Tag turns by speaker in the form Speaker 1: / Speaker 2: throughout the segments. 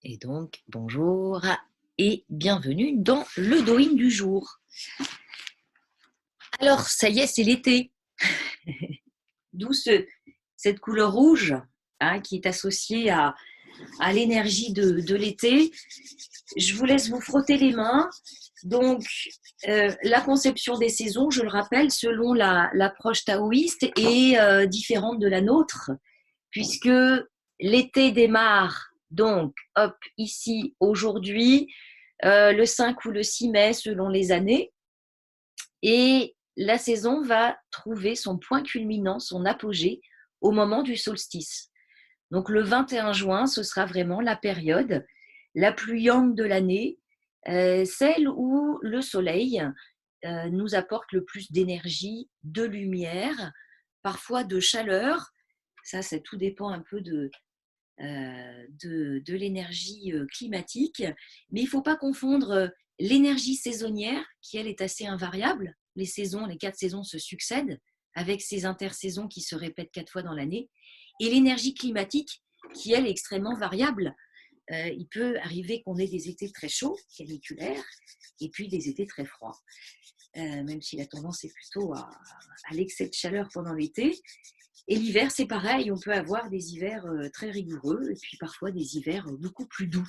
Speaker 1: Et donc, bonjour et bienvenue dans le Doing du jour. Alors, ça y est, c'est l'été. D'où cette couleur rouge qui est associée à l'énergie de l'été. Je vous laisse vous frotter les mains. Donc, la conception des saisons, je le rappelle, selon l'approche taoïste, est différente de la nôtre, puisque l'été démarre donc, hop, ici, aujourd'hui, le 5 ou le 6 mai, selon les années. Et la saison va trouver son point culminant, son apogée, au moment du solstice. Donc, le 21 juin, ce sera vraiment la période la plus yang de l'année, celle où le soleil nous apporte le plus d'énergie, de lumière, parfois de chaleur. Ça tout dépend un peu de l'énergie climatique. Mais il ne faut pas confondre l'énergie saisonnière, qui elle est assez invariable. Les saisons, les 4 saisons se succèdent, avec ces intersaisons qui se répètent 4 fois dans l'année, et l'énergie climatique, qui elle est extrêmement variable. Il peut arriver qu'on ait des étés très chauds, caniculaires, et puis des étés très froids. Même si la tendance est plutôt à l'excès de chaleur pendant l'été. Et l'hiver, c'est pareil, on peut avoir des hivers très rigoureux et puis parfois des hivers beaucoup plus doux.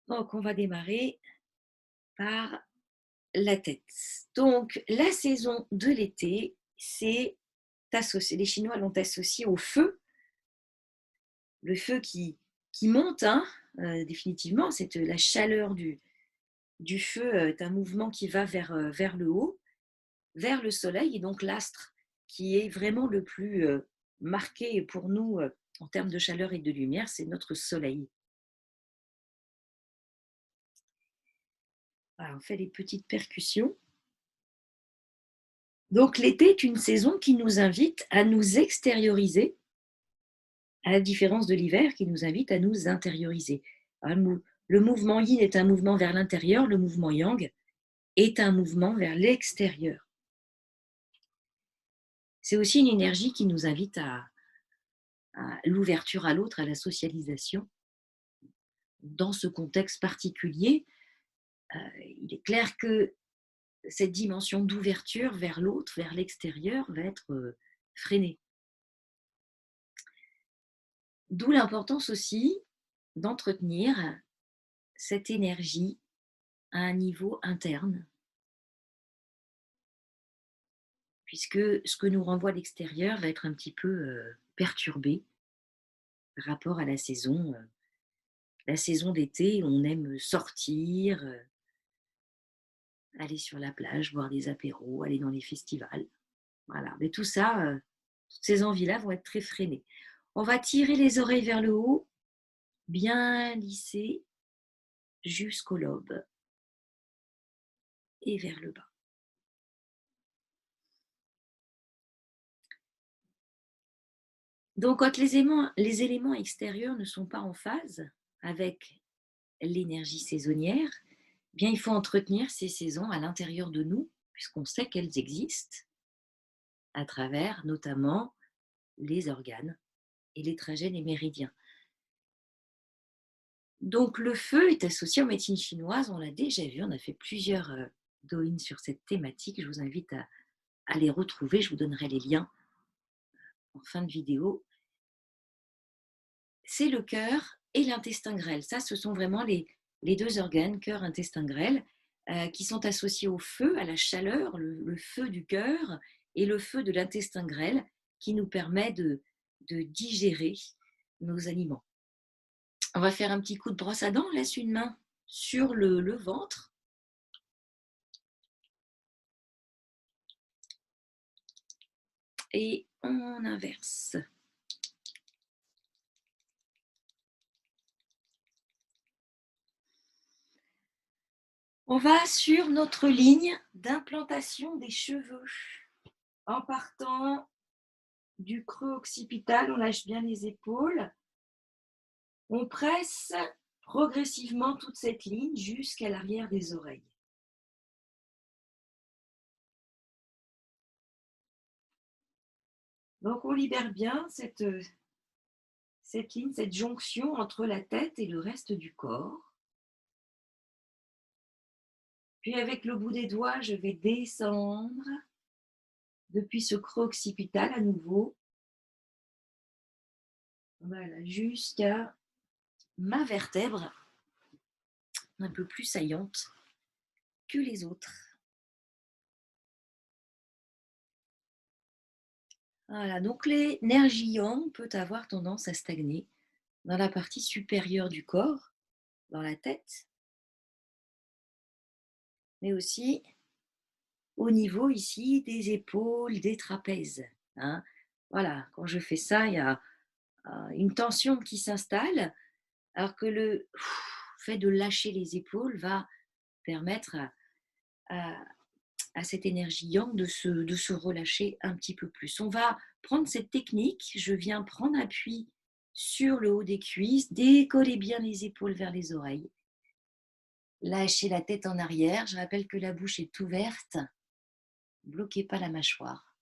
Speaker 1: Donc, on va démarrer par la tête. Donc, la saison de l'été, c'est associé, les Chinois l'ont associé au feu, le feu qui monte, définitivement, c'est la chaleur du feu est un mouvement qui va vers le haut, vers le soleil, et donc l'astre qui est vraiment le plus marqué pour nous en termes de chaleur et de lumière, c'est notre soleil. Voilà, on fait des petites percussions. Donc l'été est une saison qui nous invite à nous extérioriser, à la différence de l'hiver qui nous invite à nous intérioriser. Le mouvement yin est un mouvement vers l'intérieur, le mouvement yang est un mouvement vers l'extérieur. C'est aussi une énergie qui nous invite à l'ouverture à l'autre, à la socialisation. Dans ce contexte particulier, il est clair que cette dimension d'ouverture vers l'autre, vers l'extérieur, va être freinée. D'où l'importance aussi d'entretenir cette énergie à un niveau interne, puisque ce que nous renvoie l'extérieur va être un petit peu perturbé par rapport à la saison. La saison d'été, on aime sortir, aller sur la plage, boire des apéros, aller dans les festivals. Voilà. Mais tout ça, toutes ces envies-là vont être très freinées. On va tirer les oreilles vers le haut, bien lisser jusqu'au lobe et vers le bas. Donc, quand les éléments extérieurs ne sont pas en phase avec l'énergie saisonnière, eh bien, il faut entretenir ces saisons à l'intérieur de nous, puisqu'on sait qu'elles existent, à travers notamment les organes et les trajets des méridiens. Donc, le feu est associé aux médecines chinoises, on l'a déjà vu, on a fait plusieurs doins sur cette thématique. Je vous invite à les retrouver, je vous donnerai les liens en fin de vidéo. C'est le cœur et l'intestin grêle. Ça, ce sont vraiment les deux organes, cœur, intestin grêle, qui sont associés au feu, à la chaleur, le feu du cœur et le feu de l'intestin grêle, qui nous permet de digérer nos aliments. On va faire un petit coup de brosse à dents. On laisse une main sur le ventre. Et on inverse. On va sur notre ligne d'implantation des cheveux. En partant du creux occipital, on lâche bien les épaules. On presse progressivement toute cette ligne jusqu'à l'arrière des oreilles. Donc on libère bien cette cette ligne, cette jonction entre la tête et le reste du corps. Puis avec le bout des doigts, je vais descendre depuis ce creux occipital à nouveau. Voilà, jusqu'à ma vertèbre un peu plus saillante que les autres. Voilà, donc l'énergie yang peut avoir tendance à stagner dans la partie supérieure du corps, dans la tête, mais aussi au niveau ici des épaules, des trapèzes. Hein. Voilà, quand je fais ça, il y a une tension qui s'installe, alors que le fait de lâcher les épaules va permettre à, à cette énergie yang de se relâcher un petit peu plus. On va prendre cette technique, je viens prendre appui sur le haut des cuisses, décoller bien les épaules vers les oreilles, lâcher la tête en arrière, je rappelle que la bouche est ouverte, bloquez pas la mâchoire.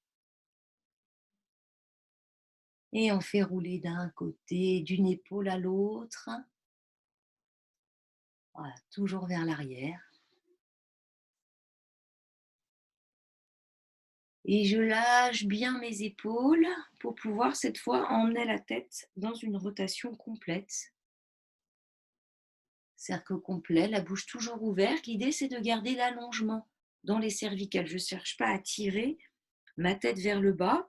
Speaker 1: Et on fait rouler d'un côté, d'une épaule à l'autre, voilà, toujours vers l'arrière. Et je lâche bien mes épaules pour pouvoir cette fois emmener la tête dans une rotation complète. Cercle complet, la bouche toujours ouverte. L'idée, c'est de garder l'allongement dans les cervicales. Je ne cherche pas à tirer ma tête vers le bas,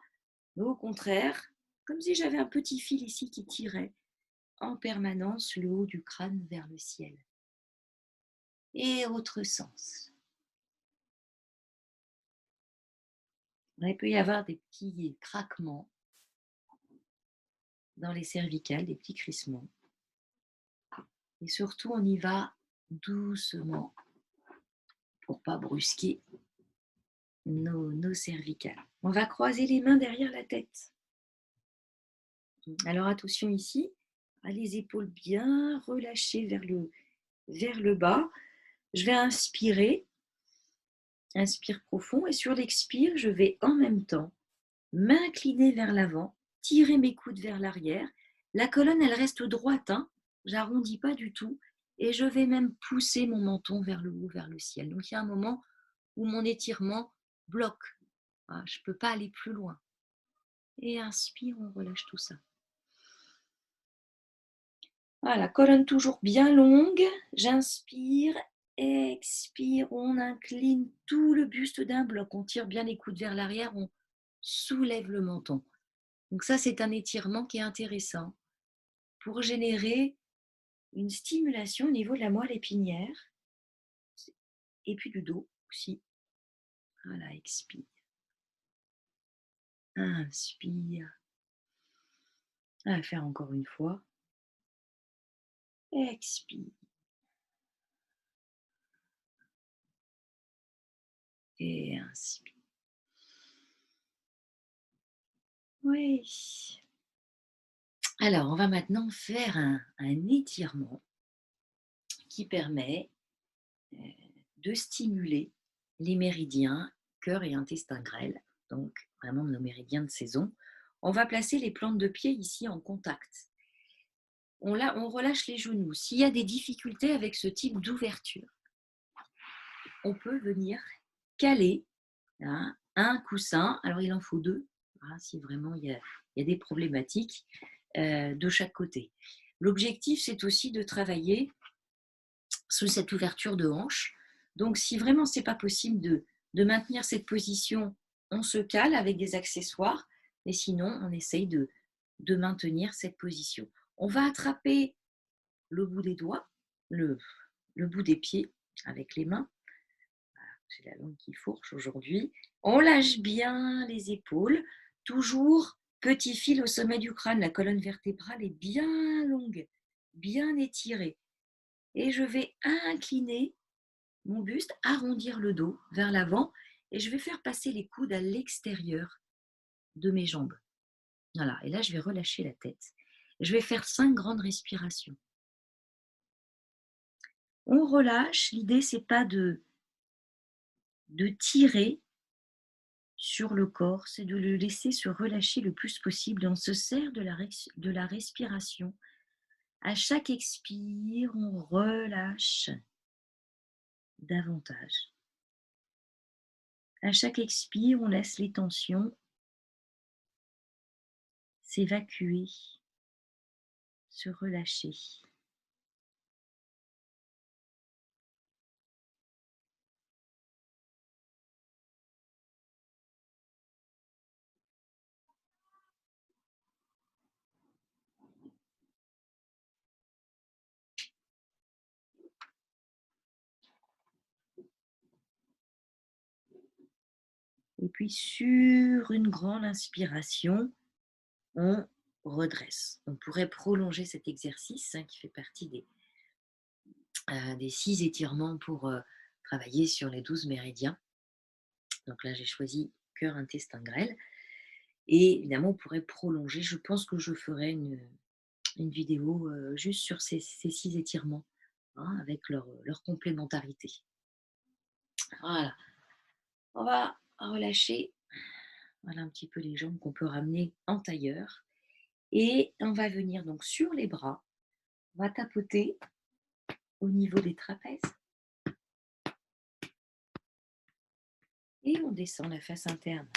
Speaker 1: mais au contraire, comme si j'avais un petit fil ici qui tirait en permanence le haut du crâne vers le ciel. Et autre sens. Il peut y avoir des petits craquements dans les cervicales, des petits crissements. Et surtout, on y va doucement pour ne pas brusquer nos cervicales. On va croiser les mains derrière la tête. Alors attention ici, les épaules bien relâchées vers le bas. Je vais inspirer, inspire profond, et sur l'expire, je vais en même temps m'incliner vers l'avant, tirer mes coudes vers l'arrière. La colonne, elle reste droite, hein, j'arrondis pas du tout, et je vais même pousser mon menton vers le haut, vers le ciel. Donc il y a un moment où mon étirement bloque. Je ne peux pas aller plus loin. Et inspire, on relâche tout ça. Voilà, colonne toujours bien longue. J'inspire, expire, on incline tout le buste d'un bloc. On tire bien les coudes vers l'arrière, on soulève le menton. Donc ça, c'est un étirement qui est intéressant pour générer une stimulation au niveau de la moelle épinière et puis du dos aussi. Voilà, expire. Inspire. On va faire encore une fois. Expire. Et inspire. Oui. Alors, on va maintenant faire un étirement qui permet de stimuler les méridiens cœur et intestin grêle, donc vraiment nos méridiens de saison. On va placer les plantes de pied ici en contact. On relâche les genoux. S'il y a des difficultés avec ce type d'ouverture, on peut venir caler un coussin. Alors, il en faut deux, si vraiment il y a des problématiques de chaque côté. L'objectif, c'est aussi de travailler sous cette ouverture de hanche. Donc, si vraiment ce n'est pas possible de maintenir cette position, on se cale avec des accessoires, mais sinon, on essaye de maintenir cette position. On va attraper le bout des doigts, le bout des pieds avec les mains. J'ai la langue qui fourche aujourd'hui. On lâche bien les épaules, toujours petit fil au sommet du crâne. La colonne vertébrale est bien longue, bien étirée. Et je vais incliner mon buste, arrondir le dos vers l'avant et je vais faire passer les coudes à l'extérieur de mes jambes. Voilà, et là je vais relâcher la tête. Je vais faire 5 grandes respirations. On relâche, l'idée c'est pas de tirer sur le corps, c'est de le laisser se relâcher le plus possible. On se sert de la respiration. À chaque expire, on relâche davantage. À chaque expire, on laisse les tensions s'évacuer, se relâcher. Et puis sur une grande inspiration, on redresse. On pourrait prolonger cet exercice qui fait partie des 6 étirements pour travailler sur les 12 méridiens. Donc là, j'ai choisi cœur, intestin, grêle. Et évidemment, on pourrait prolonger. Je pense que je ferai une vidéo juste sur ces 6 étirements, avec leur complémentarité. Voilà. On va relâcher voilà, un petit peu les jambes qu'on peut ramener en tailleur. Et on va venir donc sur les bras. On va tapoter au niveau des trapèzes. Et on descend la face interne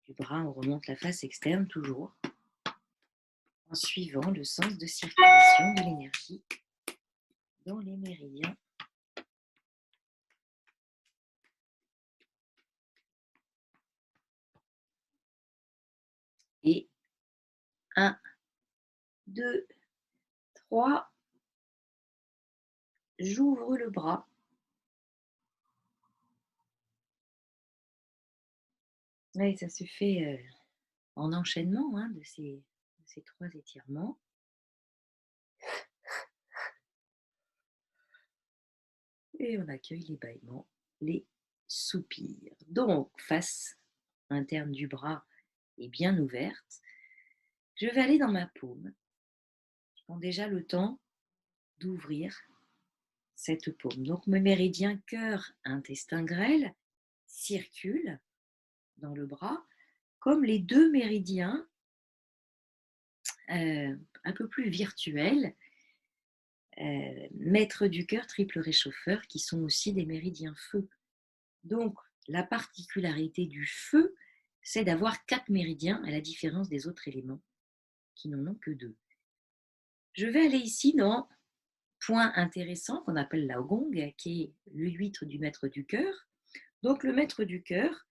Speaker 1: du bras, on remonte la face externe toujours, en suivant le sens de circulation de l'énergie dans les méridiens. Et 1, 2, 3, j'ouvre le bras. Oui, ça se fait en enchaînement de ces 3 étirements. Et on accueille les bâillements, les soupirs. Donc, face interne du bras est bien ouverte. Je vais aller dans ma paume. Je prends déjà le temps d'ouvrir cette paume. Donc, mes méridiens cœur, intestin, grêle circulent dans le bras comme les 2 méridiens un peu plus virtuels, maître du cœur, triple réchauffeur, qui sont aussi des méridiens feu. Donc, la particularité du feu, c'est d'avoir 4 méridiens, à la différence des autres éléments, qui n'en ont que 2. Je vais aller ici dans point intéressant qu'on appelle la gong, qui est l'huître du maître du cœur. Donc, le maître du cœur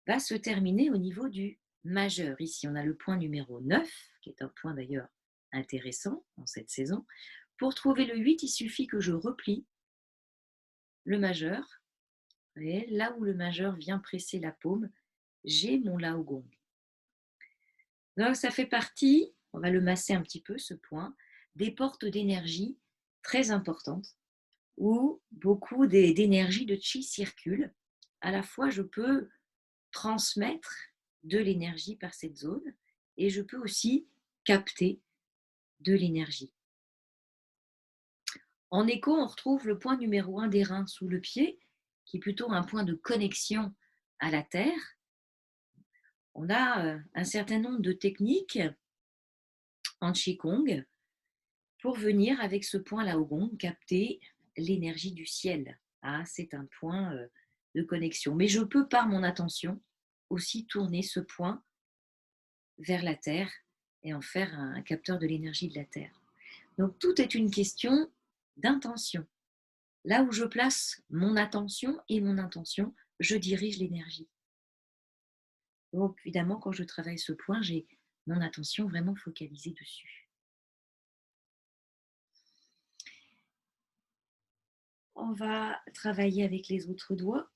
Speaker 1: va se terminer au niveau du majeur. Ici, on a le point numéro 9, qui est un point d'ailleurs intéressant dans cette saison. Pour trouver le 8, il suffit que je replie le majeur. Et là où le majeur vient presser la paume, j'ai mon Lao Gong. Donc ça fait partie, on va le masser un petit peu ce point, des portes d'énergie très importantes où beaucoup d'énergie de chi circule. À la fois, je peux transmettre de l'énergie par cette zone et je peux aussi capter de l'énergie. En écho, on retrouve le point numéro 1 des reins sous le pied, qui est plutôt un point de connexion à la terre. On a un certain nombre de techniques en Qigong pour venir avec ce point Lao Gong capter l'énergie du ciel. C'est un point de connexion. Mais je peux, par mon attention, aussi tourner ce point vers la terre et en faire un capteur de l'énergie de la terre. Donc tout est une question d'intention. Là où je place mon attention et mon intention, je dirige l'énergie. Donc évidemment, quand je travaille ce point, j'ai mon attention vraiment focalisée dessus. On va travailler avec les autres doigts.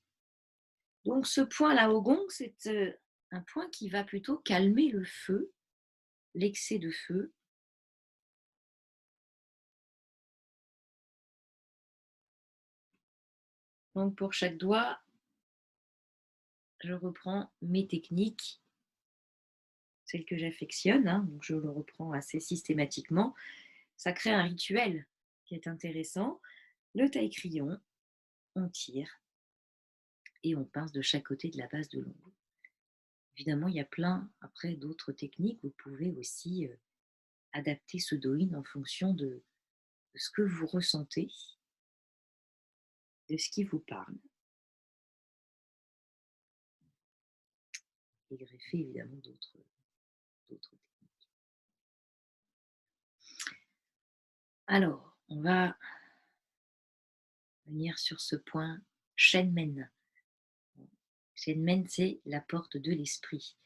Speaker 1: Donc ce point là au gong, c'est un point qui va plutôt calmer le feu, l'excès de feu. Donc pour chaque doigt, je reprends mes techniques, celles que j'affectionne, donc je le reprends assez systématiquement. Ça crée un rituel qui est intéressant. Le taille-crayon, on tire et on pince de chaque côté de la base de l'ongle. Évidemment, il y a plein, après, d'autres techniques. Vous pouvez aussi adapter ce do-in en fonction de ce que vous ressentez, de ce qui vous parle. Et greffer, évidemment, d'autres techniques. Alors, on va venir sur ce point Shenmen. Shenmen, c'est la porte de l'esprit.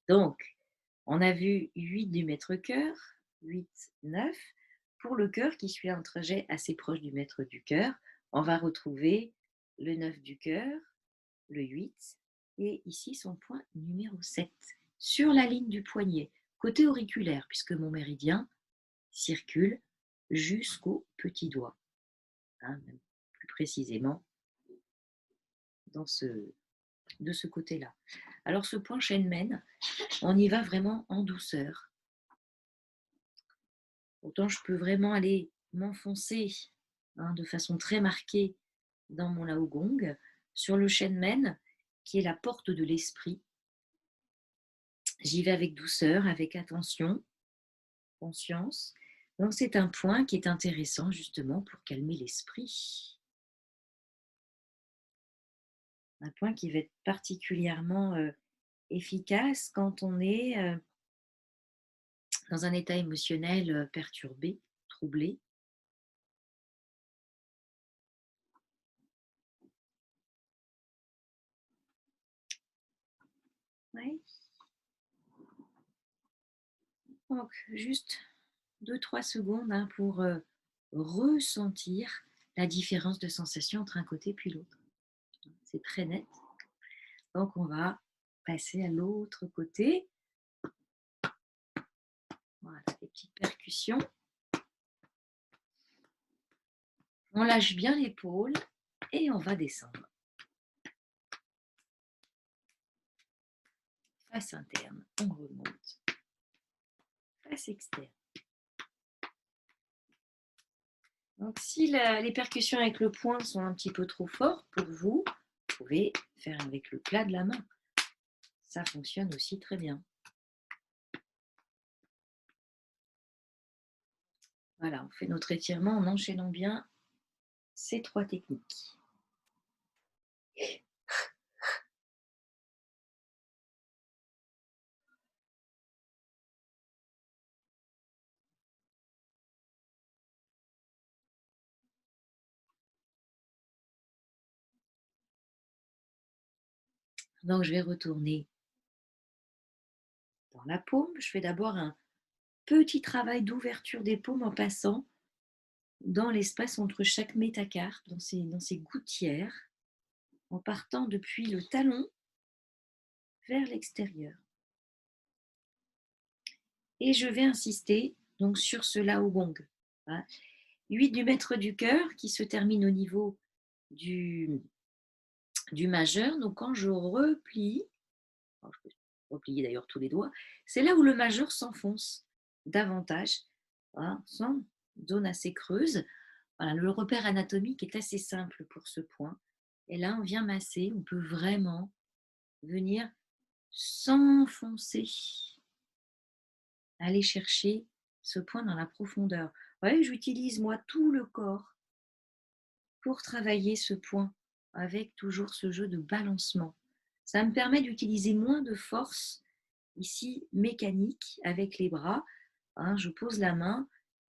Speaker 1: Donc, on a vu 8 du maître-cœur, 8, 9. Pour le cœur, qui suit un trajet assez proche du maître du cœur, on va retrouver le 9 du cœur, le 8, et ici son point numéro 7, sur la ligne du poignet, côté auriculaire, puisque mon méridien circule jusqu'au petit doigt, même plus précisément de ce côté-là. Alors ce point Shenmen, on y va vraiment en douceur. Autant je peux vraiment aller m'enfoncer de façon très marquée dans mon Lao Gong, sur le Shenmen, qui est la porte de l'esprit. J'y vais avec douceur, avec attention, conscience. Donc c'est un point qui est intéressant justement pour calmer l'esprit. Un point qui va être particulièrement efficace quand on est dans un état émotionnel perturbé, troublé. Ouais. Donc, juste 2-3 secondes pour ressentir la différence de sensation entre un côté puis l'autre. C'est très net. Donc, on va passer à l'autre côté. Voilà, des petites percussions. On lâche bien l'épaule et on va descendre. Face interne, on remonte. Face externe. Donc, si les percussions avec le poing sont un petit peu trop fortes pour vous, vous pouvez faire avec le plat de la main. Ça fonctionne aussi très bien. Voilà, on fait notre étirement en enchaînant bien ces 3 techniques. Donc, je vais retourner dans la paume. Je fais d'abord un petit travail d'ouverture des paumes en passant dans l'espace entre chaque métacarpe, dans ces gouttières, en partant depuis le talon vers l'extérieur. Et je vais insister donc sur ce Lao Gong. 8 du maître du cœur qui se termine au niveau du majeur. Donc quand je replie, je peux replier d'ailleurs tous les doigts, c'est là où le majeur s'enfonce davantage, sans zone assez creuse. Voilà, le repère anatomique est assez simple pour ce point. Et là, on vient masser, on peut vraiment venir s'enfoncer, aller chercher ce point dans la profondeur. Vous voyez, j'utilise moi tout le corps pour travailler ce point avec toujours ce jeu de balancement. Ça me permet d'utiliser moins de force ici mécanique avec les bras. Je pose la main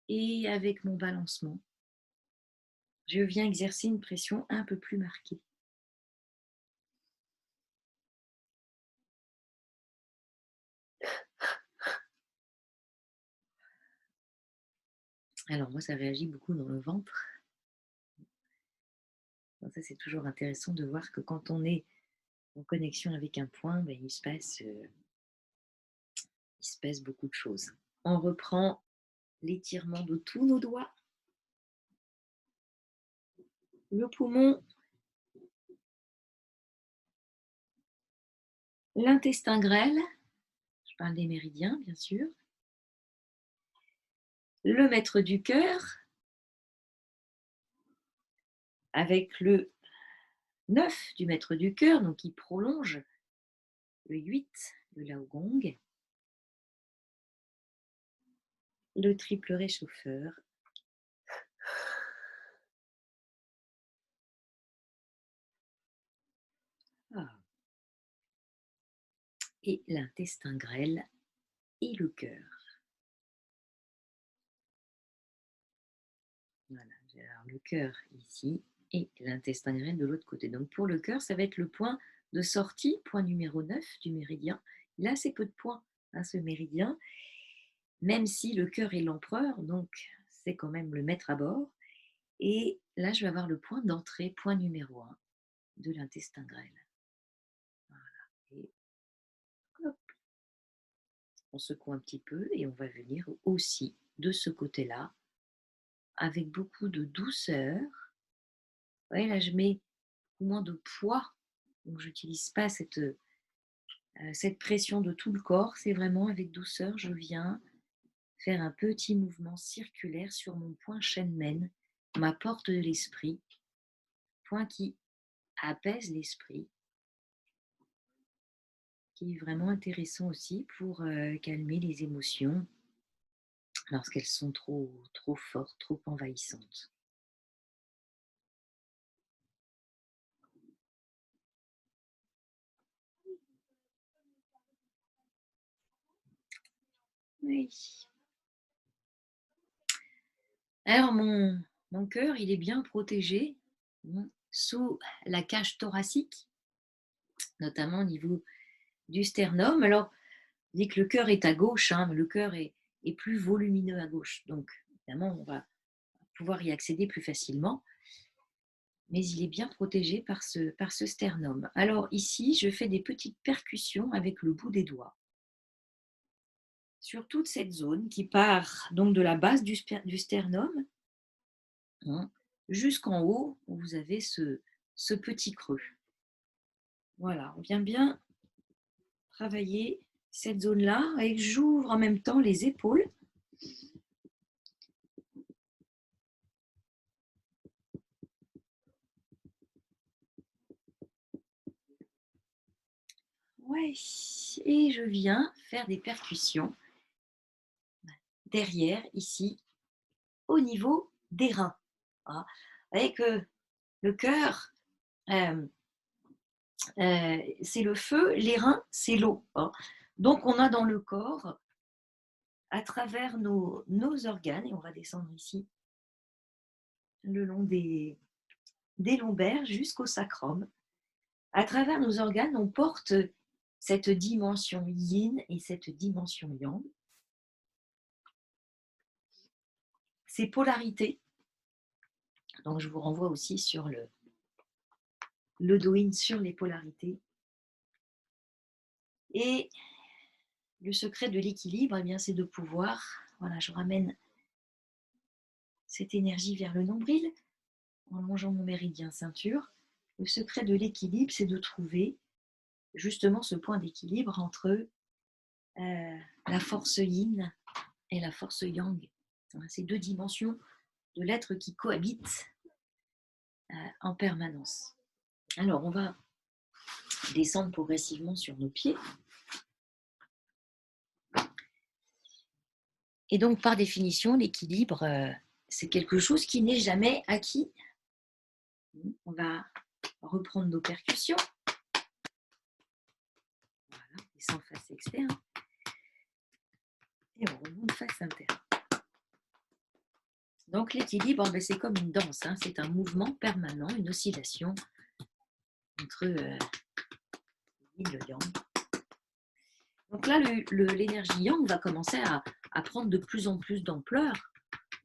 Speaker 1: et avec mon balancement, je viens exercer une pression un peu plus marquée. Alors moi, ça réagit beaucoup dans le ventre. Donc ça, c'est toujours intéressant de voir que quand on est en connexion avec un point, il se passe beaucoup de choses. On reprend l'étirement de tous nos doigts. Le poumon, l'intestin grêle, je parle des méridiens bien sûr, le maître du cœur, avec le 9 du maître du cœur, donc qui prolonge le 8 de Lao Gong, le triple réchauffeur, et l'intestin grêle et le cœur. Voilà, alors le cœur ici et l'intestin grêle de l'autre côté. Donc pour le cœur, ça va être le point de sortie, point numéro 9 du méridien. Il a assez peu de points à ce méridien, même si le cœur est l'empereur, donc c'est quand même le maître à bord. Et là, je vais avoir le point d'entrée, point numéro 1 de l'intestin grêle. Voilà. Et hop, on secoue un petit peu et on va venir aussi de ce côté-là avec beaucoup de douceur. Vous voyez, là, je mets beaucoup moins de poids, donc je n'utilise pas cette pression de tout le corps. C'est vraiment avec douceur, je viens faire un petit mouvement circulaire sur mon point Shenmen, ma porte de l'esprit, point qui apaise l'esprit, qui est vraiment intéressant aussi pour calmer les émotions lorsqu'elles sont trop fortes, trop envahissantes. Oui. Alors, mon cœur, il est bien protégé sous la cage thoracique, notamment au niveau du sternum. Alors, on dit que le cœur est à gauche, hein, mais le cœur est plus volumineux à gauche. Donc, évidemment, on va pouvoir y accéder plus facilement. Mais il est bien protégé par ce sternum. Alors ici, je fais des petites percussions avec le bout des doigts sur toute cette zone qui part donc de la base du sternum hein, jusqu'en haut, où vous avez ce petit creux. Voilà, on vient bien travailler cette zone-là et j'ouvre en même temps les épaules. Ouais, et je viens faire des percussions derrière, ici, au niveau des reins. Hein. Vous voyez que le cœur, c'est le feu, les reins, c'est l'eau. Hein. Donc, on a dans le corps, à travers nos organes, et on va descendre ici, le long des lombaires jusqu'au sacrum, à travers nos organes, on porte cette dimension yin et cette dimension yang. Ces polarités. Donc, je vous renvoie aussi sur le Douyin sur les polarités. Et le secret de l'équilibre, eh bien, c'est de pouvoir, voilà, je ramène cette énergie vers le nombril en longeant mon méridien ceinture. Le secret de l'équilibre, c'est de trouver justement ce point d'équilibre entre la force yin et la force yang. Ces deux dimensions de l'être qui cohabitent en permanence. Alors, on va descendre progressivement sur nos pieds. Et donc, par définition, l'équilibre, c'est quelque chose qui n'est jamais acquis. On va reprendre nos percussions. Voilà, descend face externe. Et on remonte face interne. Donc, l'équilibre, c'est comme une danse. Hein, c'est un mouvement permanent, une oscillation entre le yin et le yang. Donc là, l'énergie yang va commencer à prendre de plus en plus d'ampleur,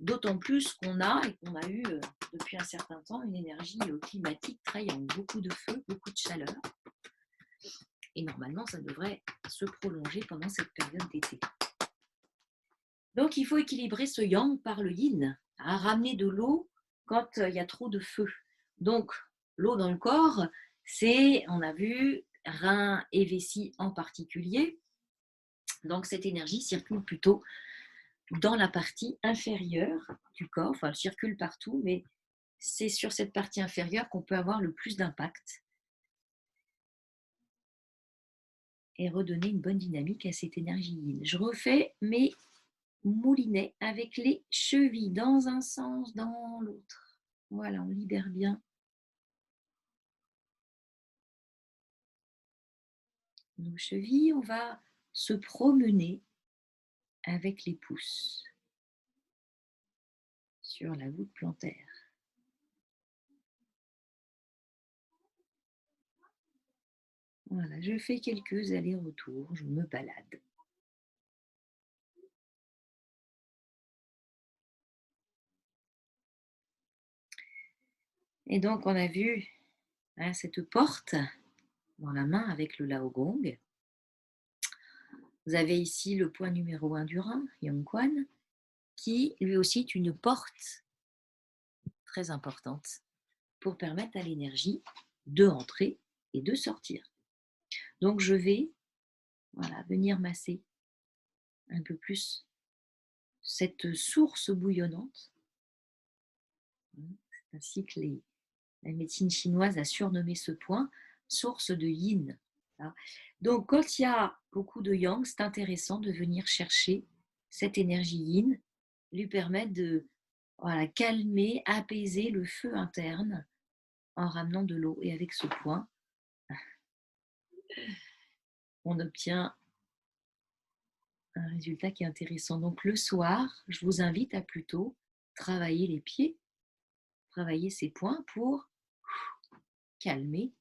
Speaker 1: d'autant plus qu'on a eu depuis un certain temps une énergie climatique très yang, beaucoup de feu, beaucoup de chaleur. Et normalement, ça devrait se prolonger pendant cette période d'été. Donc, il faut équilibrer ce yang par le yin, à ramener de l'eau quand il y a trop de feu. Donc, l'eau dans le corps, c'est, on a vu, reins et vessie en particulier. Donc, cette énergie circule plutôt dans la partie inférieure du corps. Enfin, elle circule partout, mais c'est sur cette partie inférieure qu'on peut avoir le plus d'impact et redonner une bonne dynamique à cette énergie yin. Je refais mes moulinets avec les chevilles dans un sens, dans l'autre. Voilà, on libère bien nos chevilles. On va se promener avec les pouces sur la voûte plantaire. Voilà, je fais quelques allers-retours, je me balade. Et donc, on a vu cette porte dans la main avec le Laogong. Vous avez ici le point numéro 1 du rein, Yongquan, qui lui aussi est une porte très importante pour permettre à l'énergie de rentrer et de sortir. Donc, je vais venir masser un peu plus cette source bouillonnante. C'est ainsi que la médecine chinoise a surnommé ce point source de yin. Donc, quand il y a beaucoup de yang, c'est intéressant de venir chercher cette énergie yin, lui permettre de calmer, apaiser le feu interne en ramenant de l'eau. Et avec ce point, on obtient un résultat qui est intéressant. Donc, le soir, je vous invite à plutôt travailler les pieds, travailler ces points pour calmer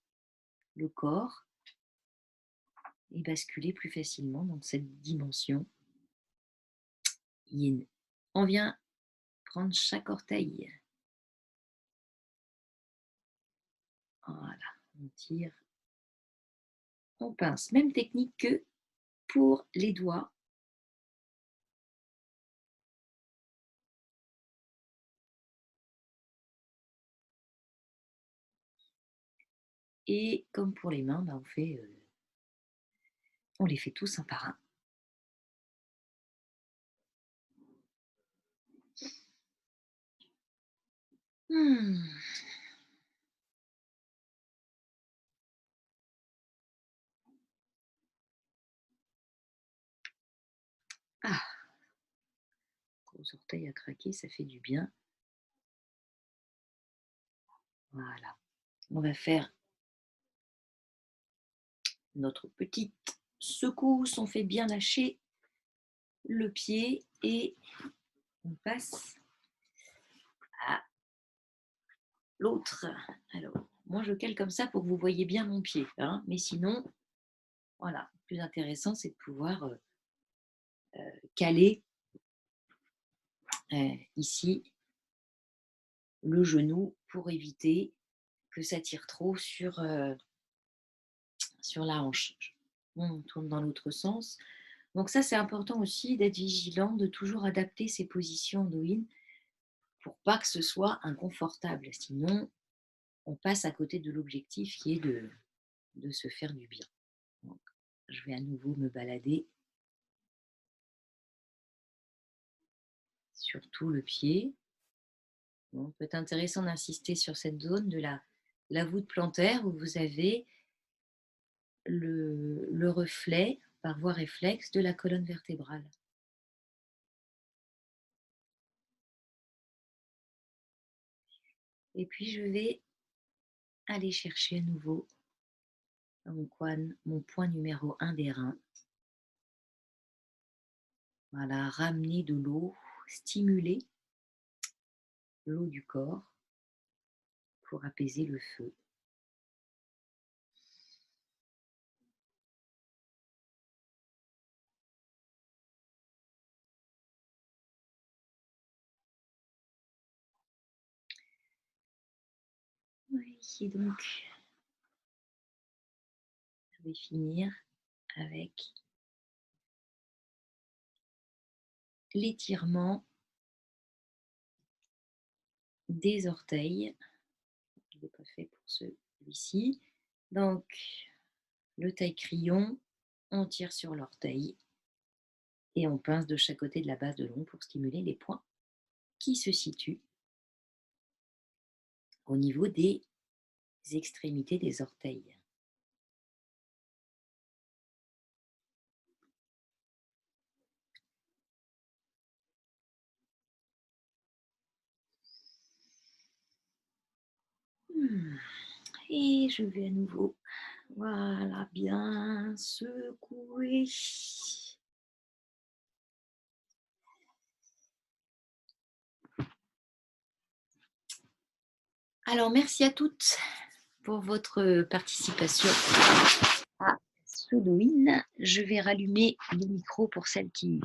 Speaker 1: le corps et basculer plus facilement dans cette dimension yin. On vient prendre chaque orteil. Voilà, on tire, on pince. Même technique que pour les doigts. Et comme pour les mains, on les fait tous un par un. Ah, gros orteil à craquer, ça fait du bien. Voilà. On va faire notre petite secousse. On fait bien lâcher le pied et on passe à l'autre. Alors, moi je cale comme ça pour que vous voyez bien mon pied. Mais sinon, voilà, le plus intéressant c'est de pouvoir caler ici le genou pour éviter que ça tire trop sur la hanche. On tourne dans l'autre sens. Donc ça, c'est important aussi d'être vigilant, de toujours adapter ses positions d'Oin pour pas que ce soit inconfortable. Sinon, on passe à côté de l'objectif qui est de se faire du bien. Donc, je vais à nouveau me balader sur tout le pied. Donc, peut être intéressant d'insister sur cette zone de la voûte plantaire où vous avez le reflet par voie réflexe de la colonne vertébrale. Et puis je vais aller chercher à nouveau mon point numéro 1 des reins. Voilà, ramener de l'eau, stimuler l'eau du corps pour apaiser le feu. Oui, et donc, je vais finir avec l'étirement des orteils. Je ne l'ai pas fait pour celui-ci. Donc, le taille-crayon, on tire sur l'orteil et on pince de chaque côté de la base de l'ongle pour stimuler les points qui se situent au niveau des extrémités des orteils. Hmm. Et je vais à nouveau, voilà, bien secouer. Alors, merci à toutes pour votre participation à Sodowin. Je vais rallumer les micros pour celles qui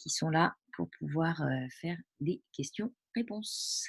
Speaker 1: sont là pour pouvoir faire des questions-réponses.